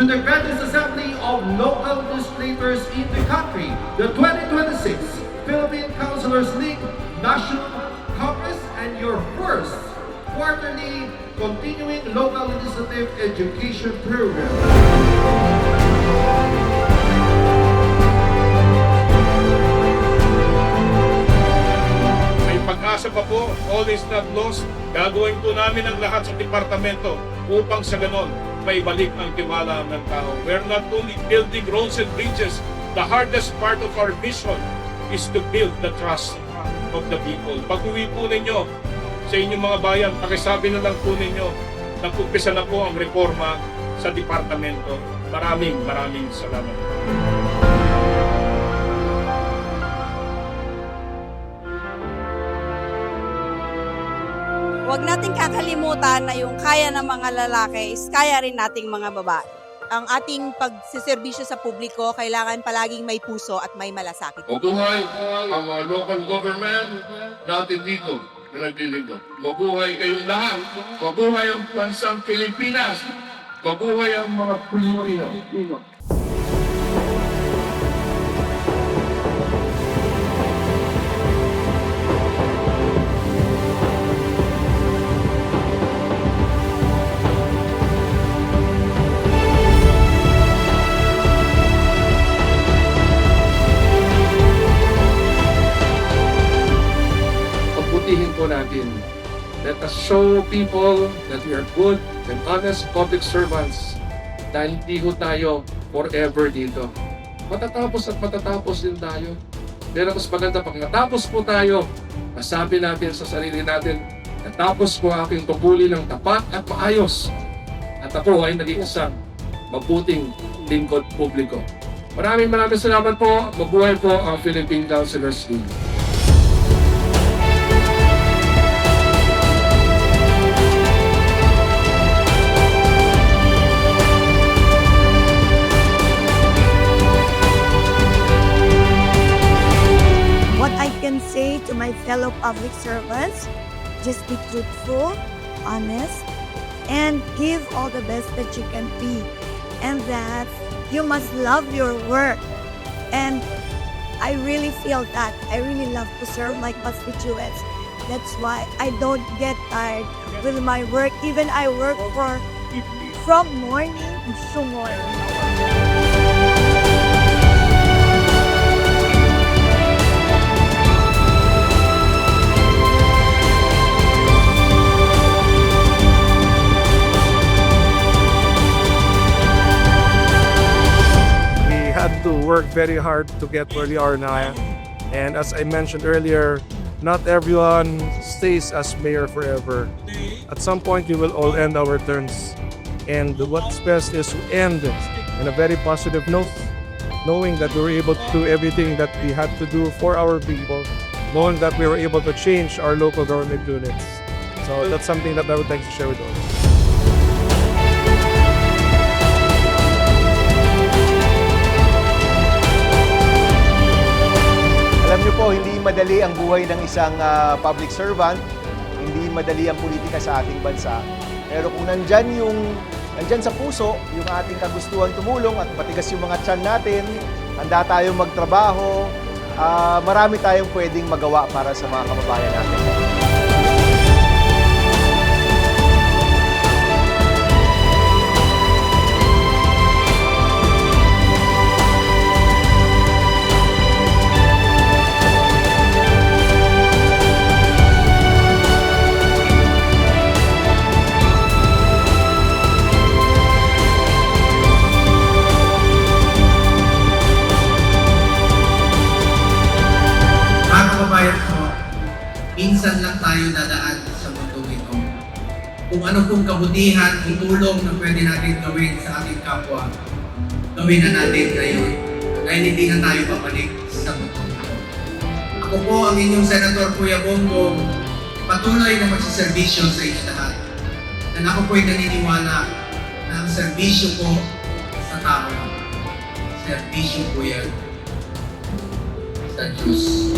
to the Greatest Assembly of Local Legislators in the country, the 2026 Philippine Councilors League National Congress, and your first quarterly continuing local legislative education program. May pag-asa pa po, all is not lost. Gagawin po namin ang lahat sa departamento upang sa ganon may balik ang tiwala ng tao. We're not only building roads and bridges, the hardest part of our mission is to build the trust of the people. Pag-uwi po ninyo sa inyong mga bayan, pakisabi na lang po ninyo, nag-umpisa na po ang reforma sa departamento. Maraming salamat. Huwag nating kakalimutan na yung kaya ng mga lalaki is kaya rin nating mga babae. Ang ating pagsiservisyo sa publiko, kailangan palaging may puso at may malasakit. Mabuhay ang local government natin dito na naglilingkod. Mabuhay kayong lahat. Mabuhay ang bansang Pilipinas. Mabuhay ang mga Pilipino. Pagbutihin po natin. Let us show people that we are good and honest public servants dahil hindi ho tayo forever dito. Matatapos at matatapos din tayo. Pero mas maganda pag natapos po tayo, masabi natin sa sarili natin, natapos ko aking tungkulin ng tapat at maayos. At ako ay naging isang mabuting lingkod publiko. Maraming salamat po. Mabuhay po ang Philippine Councilors League. What I can say to my fellow public servants, just be truthful, honest, and give all the best that you can be. And that you must love your work. And I really feel that. I really love to serve my constituents. That's why I don't get tired with my work. Even I work from morning to morning. To work very hard to get where we are now. And as I mentioned earlier, not everyone stays as mayor forever. At some point, we will all end our terms. And what's best is to end in a very positive note, knowing that we were able to do everything that we had to do for our people, knowing that we were able to change our local government units. So that's something that I would like to share with all. Alam niyo po, hindi madali ang buhay ng isang public servant, hindi madali ang politika sa ating bansa. Pero kung nandyan sa puso, yung ating kagustuhan tumulong at matigas yung mga tiyan natin, handa tayong magtrabaho, marami tayong pwedeng magawa para sa mga kababayan natin. Minsan lang tayo dadaan sa mundong ito. Kung ano pong kabutihan, kung tulong na pwede natin gawin sa ating kapwa, gawin na natin ngayon dahil hindi na tayo papalik sa mundong ito. Ako po ang inyong Senator Kuya Bongbong, patuloy na magsiservisyo sa inyo lahat. Dan ako po'y naniniwala na ang serbisyo ko sa tao, serbisyo ko yan sa Diyos.